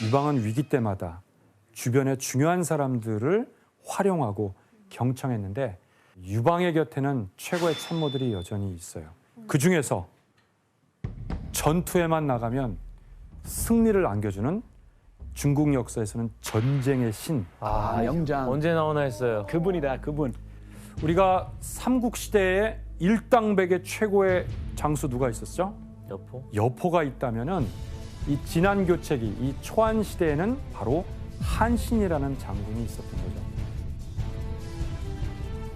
유방은 위기 때마다 주변의 중요한 사람들을 활용하고 경청했는데 유방의 곁에는 최고의 참모들이 여전히 있어요. 그중에서 전투에만 나가면 승리를 안겨주는 중국 역사에서는 전쟁의 신. 영장. 언제 나오나 했어요. 그분이다, 그분. 우리가 삼국시대에 일당백의 최고의 장수 누가 있었죠? 여포? 여포가 있다면은 이 진안교체기, 이 초안 시대에는 바로 한신이라는 장군이 있었던 거죠.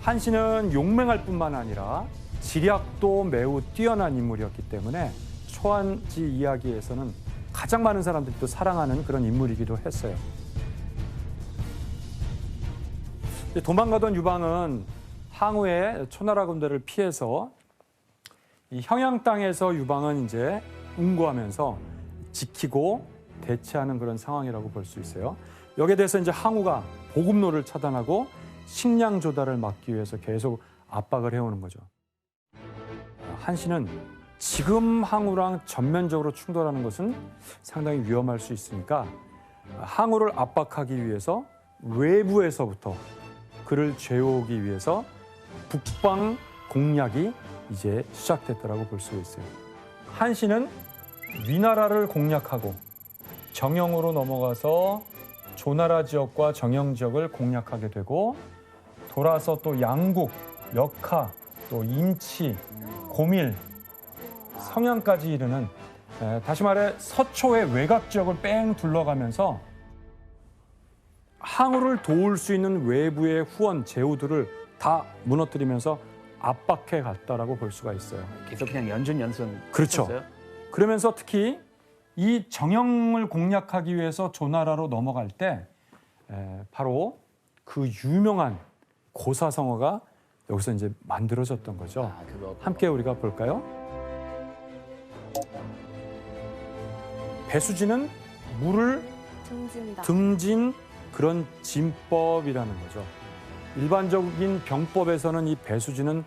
한신은 용맹할 뿐만 아니라 지략도 매우 뛰어난 인물이었기 때문에 초안지 이야기에서는 가장 많은 사람들이 또 사랑하는 그런 인물이기도 했어요. 도망가던 유방은 항우의 초나라 군대를 피해서 이 평양 땅에서 유방은 이제 응고하면서 지키고 대체하는 그런 상황이라고 볼 수 있어요. 여기에 대해서 이제 항우가 보급로를 차단하고 식량 조달을 막기 위해서 계속 압박을 해오는 거죠. 한신은 지금 항우랑 전면적으로 충돌하는 것은 상당히 위험할 수 있으니까 항우를 압박하기 위해서 외부에서부터 그를 죄오기 위해서 북방 공략이 이제 시작됐다라고 볼 수 있어요. 한신은 위나라를 공략하고 정영으로 넘어가서 조나라 지역과 정영 지역을 공략하게 되고 돌아서 또 양국, 역하, 또 인치, 고밀, 성양까지 이르는 다시 말해 서초의 외곽 지역을 뺑 둘러가면서 항우를 도울 수 있는 외부의 후원, 제후들을 다 무너뜨리면서 압박해 갔다라고 볼 수가 있어요. 계속 그냥 연승. 그렇죠. 했었어요? 그러면서 특히 이 정영을 공략하기 위해서 조나라로 넘어갈 때 바로 그 유명한 고사성어가 여기서 이제 만들어졌던 거죠. 함께 우리가 볼까요? 배수진은 물을 등진 그런 진법이라는 거죠. 일반적인 병법에서는 이 배수진은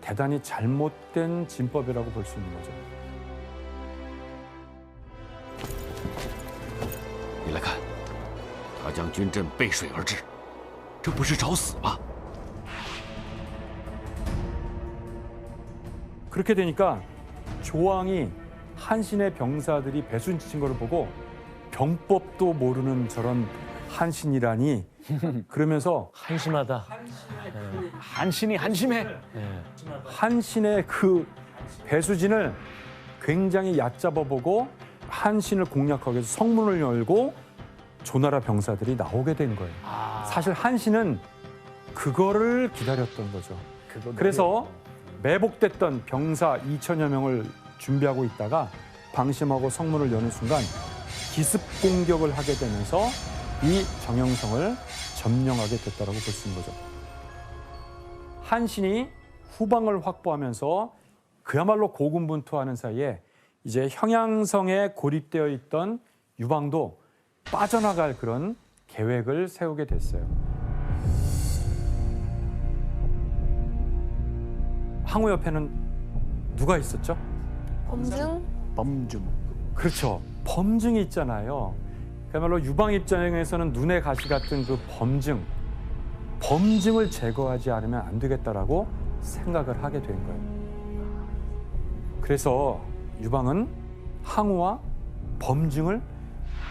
대단히 잘못된 진법이라고 볼 수 있는 거죠. 你来看，他将军阵背水而至，这不是找死吗？ 그렇게 되니까 조왕이 한신의 병사들이 배수진 친 거를 보고 병법도 모르는 저런 한신이라니 그러면서 한심하다. 한신이 한심해. 한신의 그 배수진을 굉장히 얕잡아 보고 한신을 공략하기 위해서 성문을 열고 조나라 병사들이 나오게 된 거예요. 사실 한신은 그거를 기다렸던 거죠. 그래서 매복됐던 병사 2천여 명을 준비하고 있다가 방심하고 성문을 여는 순간 기습 공격을 하게 되면서 이 정영성을 점령하게 됐다고 볼 수 있는 거죠. 한신이 후방을 확보하면서 그야말로 고군분투하는 사이에 이제 형양성에 고립되어 있던 유방도 빠져나갈 그런 계획을 세우게 됐어요. 항우 옆에는 누가 있었죠? 범중. 그렇죠. 범증이 있잖아요. 그야말로 유방 입장에서는 눈의 가시 같은 그 범증을 제거하지 않으면 안 되겠다라고 생각을 하게 된 거예요. 그래서 유방은 항우와 범증을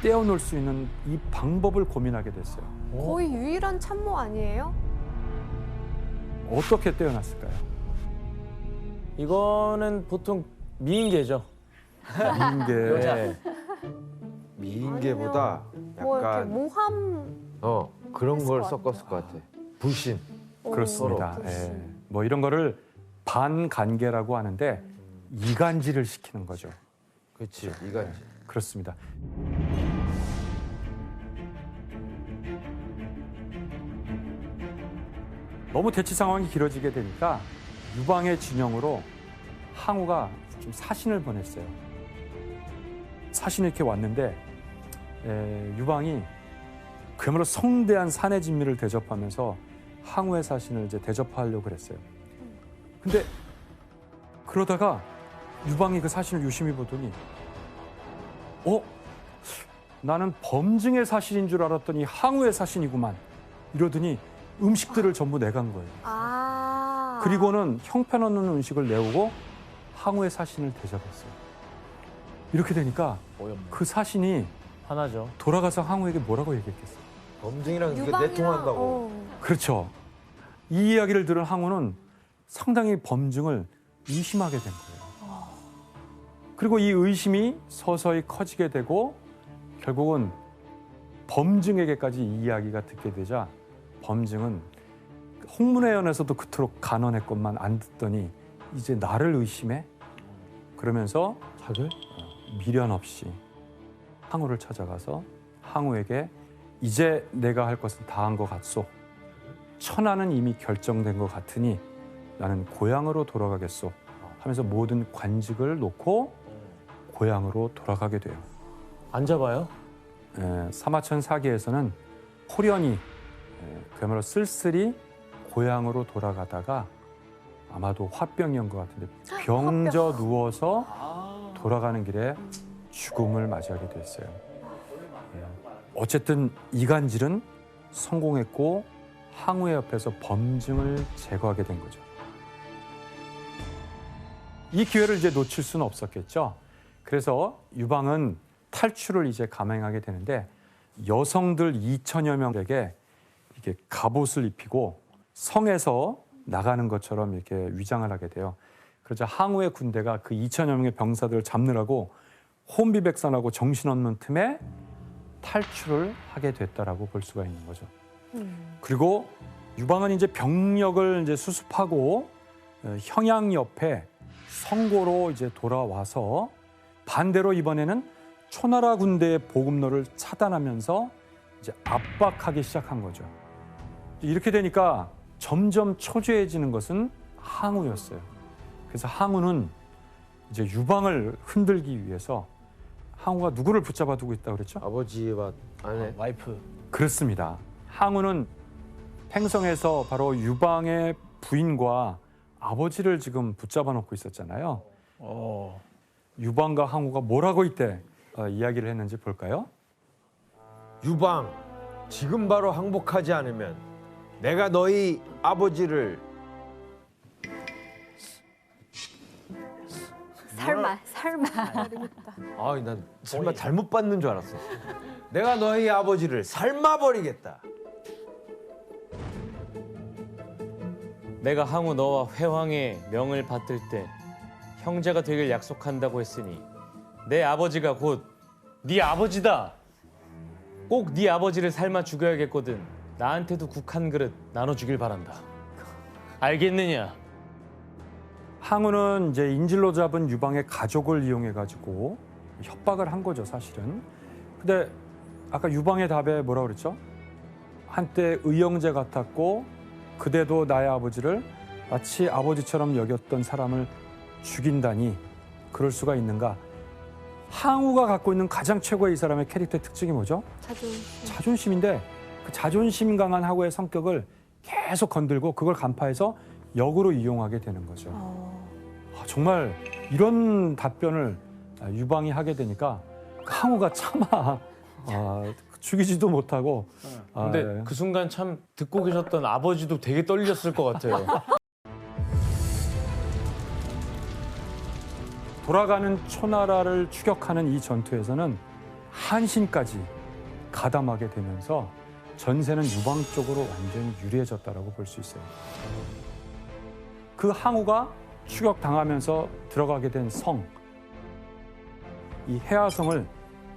떼어놓을 수 있는 이 방법을 고민하게 됐어요. 거의 유일한 참모 아니에요? 어떻게 떼어놨을까요? 이거는 보통 미인계죠. 인계. 네. 미인계보다 뭐 이렇게 약간 모함 그런 했을 걸 것 섞었을 것 같아. 불신. 그렇습니다. 서로. 예. 뭐 이런 거를 반간계라고 하는데 이간질을 시키는 거죠. 그렇지. 이간질. 그렇습니다. 너무 대치 상황이 길어지게 되니까 유방의 진영으로 항우가 좀 사신을 보냈어요. 사신이 이렇게 왔는데 유방이 그야말로 성대한 산의 진미를 대접하면서 항우의 사신을 이제 대접하려고 그랬어요. 근데 그러다가 유방이 그 사신을 유심히 보더니 나는 범증의 사신인 줄 알았더니 항우의 사신이구만. 이러더니 음식들을 전부 내간 거예요. 아. 그리고는 형편없는 음식을 내오고 항우의 사신을 대접했어요. 이렇게 되니까 어이없네. 그 사신이 화나죠. 돌아가서 항우에게 뭐라고 얘기했겠어요? 범증이랑 그게 유방이랑, 내통한다고. 그렇죠. 이 이야기를 들은 항우는 상당히 범증을 의심하게 된 거예요. 그리고 이 의심이 서서히 커지게 되고 결국은 범증에게까지 이 이야기가 듣게 되자 범증은 홍문회연에서도 그토록 간언했건만 안 듣더니 이제 나를 의심해? 그러면서 자결? 미련 없이 항우를 찾아가서 항우에게 이제 내가 할 것은 다 한 것 같소. 천하는 이미 결정된 것 같으니 나는 고향으로 돌아가겠소 하면서 모든 관직을 놓고 고향으로 돌아가게 돼요. 안 잡아요? 사마천 사기에서는 호련히 그야말로 쓸쓸히 고향으로 돌아가다가 아마도 화병이었던 것 같은데 병져 누워서 돌아가는 길에 죽음을 맞이하게 됐어요. 어쨌든 이간질은 성공했고 항우의 옆에서 범증을 제거하게 된 거죠. 이 기회를 이제 놓칠 수는 없었겠죠. 그래서 유방은 탈출을 이제 감행하게 되는데 여성들 2천여 명에게 이렇게 갑옷을 입히고 성에서 나가는 것처럼 이렇게 위장을 하게 돼요. 그러자 항우의 군대가 그 2천여 명의 병사들을 잡느라고 혼비백산하고 정신없는 틈에 탈출을 하게 됐다라고 볼 수가 있는 거죠. 그리고 유방은 이제 병력을 이제 수습하고 형양 옆에 성고로 이제 돌아와서 반대로 이번에는 초나라 군대의 보급로를 차단하면서 이제 압박하기 시작한 거죠. 이렇게 되니까 점점 초조해지는 것은 항우였어요. 그래서 항우는 이제 유방을 흔들기 위해서 항우가 누구를 붙잡아 두고 있다고 그랬죠? 아버지와 아내. 와이프. 그렇습니다. 항우는 팽성에서 바로 유방의 부인과 아버지를 지금 붙잡아 놓고 있었잖아요. 유방과 항우가 뭘 하고 있대 이야기를 했는지 볼까요? 유방, 지금 바로 항복하지 않으면 내가 너희 아버지를 설마. 아이 난 설마 잘못 받는 줄 알았어. 내가 너희 아버지를 삶아버리겠다. 내가 항우 너와 회왕의 명을 받들 때 형제가 되길 약속한다고 했으니 내 아버지가 곧 네 아버지다. 꼭 네 아버지를 삶아 죽여야겠거든. 나한테도 국 한 그릇 나눠주길 바란다. 알겠느냐? 항우는 이제 인질로 잡은 유방의 가족을 이용해 가지고 협박을 한 거죠, 사실은. 근데 아까 유방의 답에 뭐라 그랬죠? 한때 의형제 같았고 그대도 나의 아버지를 마치 아버지처럼 여겼던 사람을 죽인다니 그럴 수가 있는가? 항우가 갖고 있는 가장 최고의 이 사람의 캐릭터의 특징이 뭐죠? 자존심인데 그 자존심 강한 항우의 성격을 계속 건들고 그걸 간파해서 역으로 이용하게 되는 거죠. 정말 이런 답변을 유방이 하게 되니까 항우가 차마 죽이지도 못하고. 근데 그 순간 참 듣고 계셨던 아버지도 되게 떨렸을 것 같아요. 돌아가는 초나라를 추격하는 이 전투에서는 한신까지 가담하게 되면서 전세는 유방 쪽으로 완전히 유리해졌다라고 볼 수 있어요. 그 항우가 추격당하면서 들어가게 된 성, 이 해하성을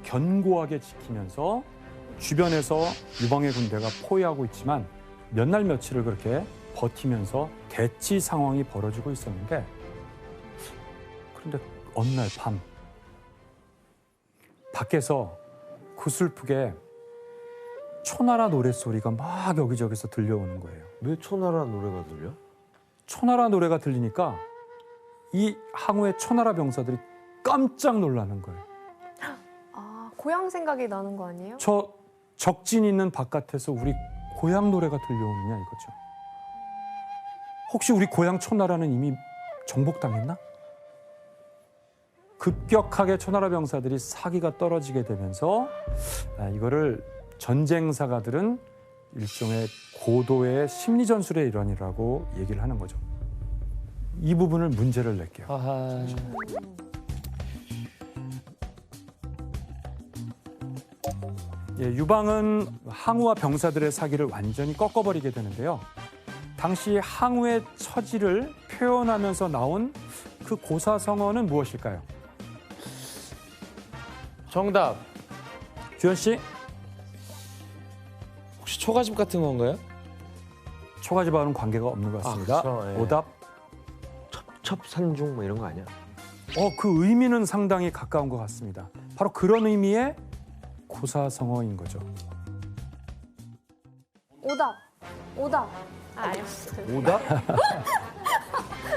견고하게 지키면서 주변에서 유방의 군대가 포위하고 있지만 몇 날 며칠을 그렇게 버티면서 대치 상황이 벌어지고 있었는데 그런데 어느 날 밤 밖에서 구슬프게 초나라 노랫소리가 막 여기저기서 들려오는 거예요. 왜 초나라 노래가 들려? 초나라 노래가 들리니까 이 항우의 초나라 병사들이 깜짝 놀라는 거예요. 아, 고향 생각이 나는 거 아니에요? 저 적진 있는 바깥에서 우리 고향 노래가 들려오느냐 이거죠. 혹시 우리 고향 초나라는 이미 정복당했나? 급격하게 초나라 병사들이 사기가 떨어지게 되면서 이거를 전쟁사가들은 일종의 고도의 심리전술의 일환이라고 얘기를 하는 거죠. 이 부분을 문제를 낼게요. 아하. 예, 유방은 항우와 병사들의 사기를 완전히 꺾어버리게 되는데요. 당시 항우의 처지를 표현하면서 나온 그 고사성어는 무엇일까요? 정답. 규현 씨, 혹시 초가집 같은 건가요? 초가집하고는 관계가 없는 것 같습니다. 그렇죠, 예. 오답. 첩산중 뭐 이런 거 아니야? 그 의미는 상당히 가까운 것 같습니다. 바로 그런 의미의 고사성어인 거죠. 오답. 오답. 아니었어요. 오답?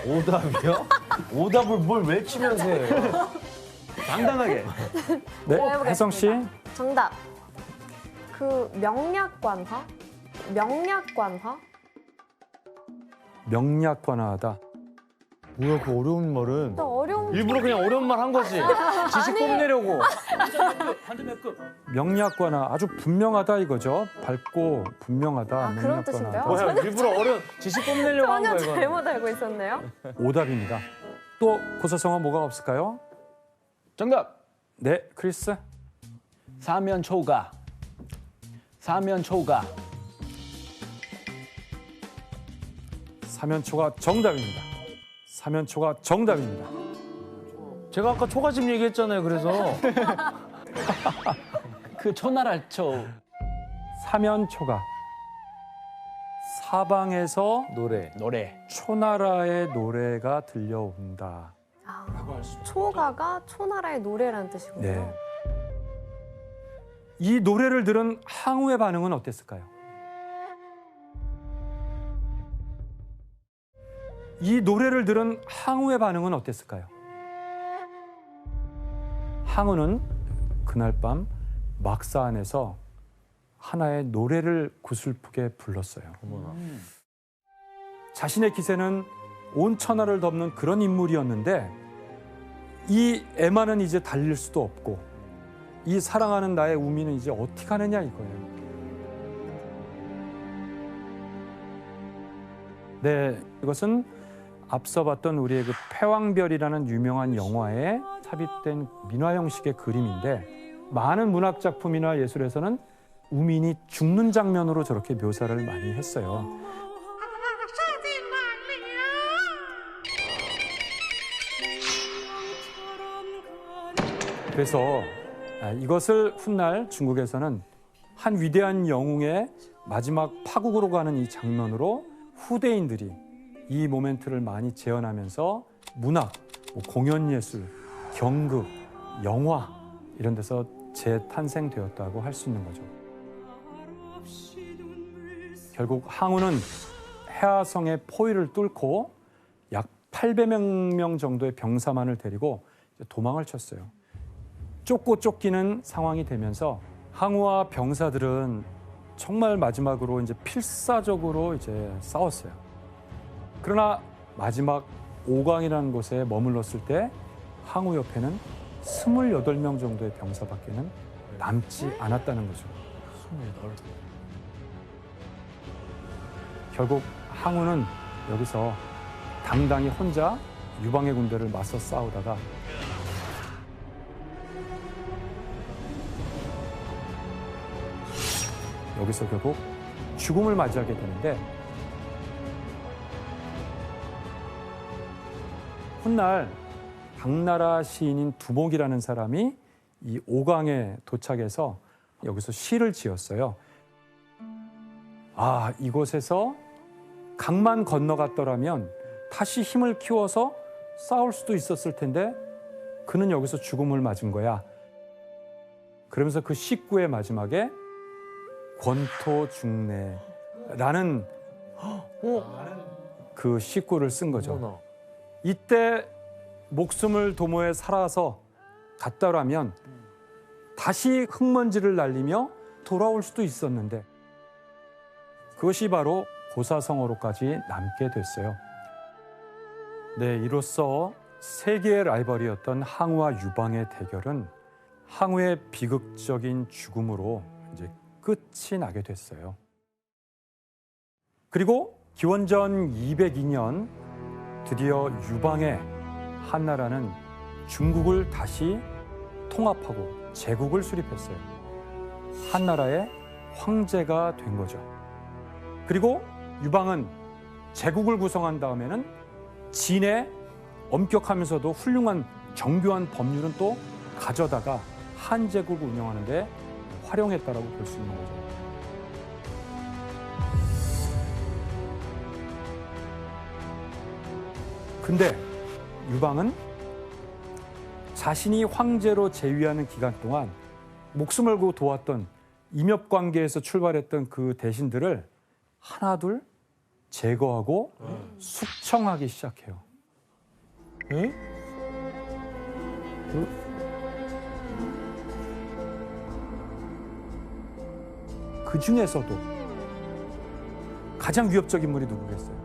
오답이요? 오답을 뭘 외치면서 해요? 당당하게. 네, 해보겠습니다. 혜성 씨. 정답. 그 명약관화? 명약관화? 명약관화하다. 뭐야 그 어려운 말은? 또 어려운 일부러 그냥 어려운 말 한 거지. 지식 뽐내려고. 명약관화 아주 분명하다 이거죠. 밝고 분명하다. 그런 명약관화하다. 뜻인가요? 뭐야, 일부러 어려운 지식 뽐내려고 한 전혀 거야, 이거. 잘못 알고 있었네요. 오답입니다. 또 고사성어 뭐가 없을까요? 정답. 네, 크리스. 사면초가. 사면초가. 사면초가 정답입니다. 사면초가 정답입니다. 제가 아까 초가집 얘기했잖아요. 그래서 그 초나라초. 사면초가 사방에서 노래. 초나라의 노래가 들려온다. 초가가 초나라의 노래라는 뜻이군요. 네. 이 노래를 들은 항우의 반응은 어땠을까요? 이 노래를 들은 항우의 반응은 어땠을까요? 항우는 그날 밤 막사 안에서 하나의 노래를 구슬프게 불렀어요. 자신의 기세는 온 천하를 덮는 그런 인물이었는데 이 애만은 이제 달릴 수도 없고 이 사랑하는 나의 우미는 이제 어떻게 하느냐 이거예요. 네, 이것은 앞서 봤던 우리의 그 패왕별이라는 유명한 영화에 삽입된 민화 형식의 그림인데 많은 문학 작품이나 예술에서는 우민이 죽는 장면으로 저렇게 묘사를 많이 했어요. 그래서 이것을 훗날 중국에서는 한 위대한 영웅의 마지막 파국으로 가는 이 장면으로 후대인들이 이 모멘트를 많이 재현하면서 문학, 공연 예술, 경극, 영화 이런 데서 재탄생되었다고 할 수 있는 거죠. 결국 항우는 해하성의 포위를 뚫고 약 800명 정도의 병사만을 데리고 도망을 쳤어요. 쫓고 쫓기는 상황이 되면서 항우와 병사들은 정말 마지막으로 이제 필사적으로 이제 싸웠어요. 그러나 마지막 오강이라는 곳에 머물렀을 때 항우 옆에는 28명 정도의 병사밖에는 남지 않았다는 거죠. 결국 항우는 여기서 당당히 혼자 유방의 군대를 맞서 싸우다가 여기서 결국 죽음을 맞이하게 되는데 훗날 당나라 시인인 두목이라는 사람이 이 오강에 도착해서 여기서 시를 지었어요. 아, 이곳에서 강만 건너갔더라면 다시 힘을 키워서 싸울 수도 있었을 텐데 그는 여기서 죽음을 맞은 거야. 그러면서 그 시구의 마지막에 권토중래라는 그 시구를 쓴 거죠. 이때 목숨을 도모해 살아서 갔더라면 다시 흙먼지를 날리며 돌아올 수도 있었는데 그것이 바로 고사성어로까지 남게 됐어요. 네, 이로써 세계의 라이벌이었던 항우와 유방의 대결은 항우의 비극적인 죽음으로 이제 끝이 나게 됐어요. 그리고 기원전 202년 드디어 유방의 한나라는 중국을 다시 통합하고 제국을 수립했어요. 한나라의 황제가 된 거죠. 그리고 유방은 제국을 구성한 다음에는 진의 엄격하면서도 훌륭한 정교한 법률은 또 가져다가 한제국을 운영하는 데 활용했다라고 볼 수 있는 거죠. 근데 유방은 자신이 황제로 재위하는 기간 동안 목숨을 걸고 도왔던 임협관계에서 출발했던 그 대신들을 하나둘 제거하고 숙청하기 시작해요. 그 중에서도 가장 위협적인 인물이 누구겠어요?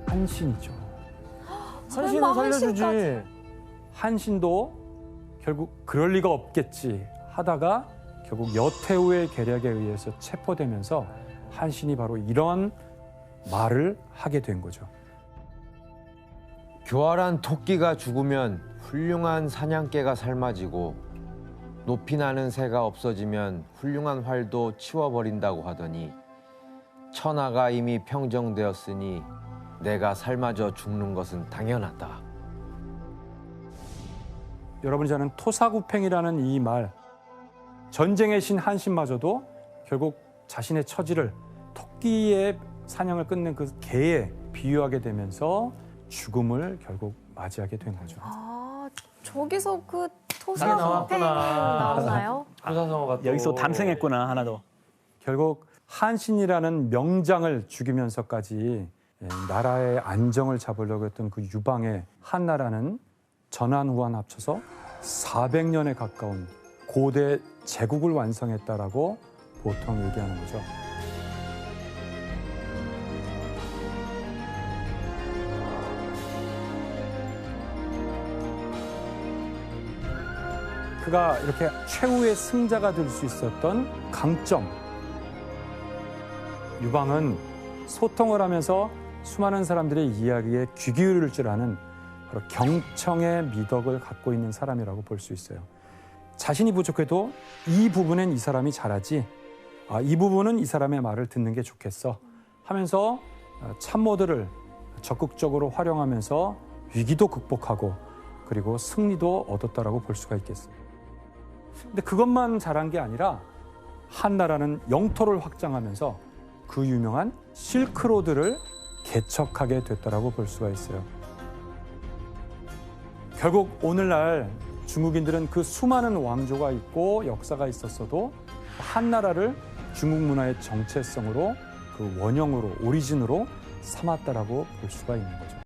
한신이죠. 설마 살려주지. 한신까지? 한신도 결국 그럴 리가 없겠지 하다가 결국 여태우의 계략에 의해서 체포되면서 한신이 바로 이런 말을 하게 된 거죠. 교활한 토끼가 죽으면 훌륭한 사냥개가 삶아지고 높이 나는 새가 없어지면 훌륭한 활도 치워버린다고 하더니 천하가 이미 평정되었으니 내가 삶아져 죽는 것은 당연하다. 여러분이 잘 아는 토사구팽이라는 이 말, 전쟁의 신 한신마저도 결국 자신의 처지를 토끼의 사냥을 끝낸 그 개에 비유하게 되면서 죽음을 결국 맞이하게 된 거죠. 아, 저기서 그 나왔구나. 토사구팽 나오나요? 조사성어가 또 여기서 탄생했구나 하나 더. 결국 한신이라는 명장을 죽이면서까지 나라의 안정을 잡으려고 했던 그 유방의 한나라는 전한후한 합쳐서 400년에 가까운 고대 제국을 완성했다라고 보통 얘기하는 거죠. 그가 이렇게 최후의 승자가 될 수 있었던 강점. 유방은 소통을 하면서 수많은 사람들의 이야기에 귀 기울일 줄 아는 바로 경청의 미덕을 갖고 있는 사람이라고 볼 수 있어요. 자신이 부족해도 이 부분엔 이 사람이 잘하지, 이 부분은 이 사람의 말을 듣는 게 좋겠어 하면서 참모들을 적극적으로 활용하면서 위기도 극복하고 그리고 승리도 얻었다라고 볼 수가 있겠어요. 근데 그것만 잘한 게 아니라 한나라는 영토를 확장하면서 그 유명한 실크로드를 개척하게 됐다라고 볼 수가 있어요. 결국 오늘날 중국인들은 그 수많은 왕조가 있고 역사가 있었어도 한나라를 중국 문화의 정체성으로 그 원형으로 오리진으로 삼았다라고 볼 수가 있는 거죠.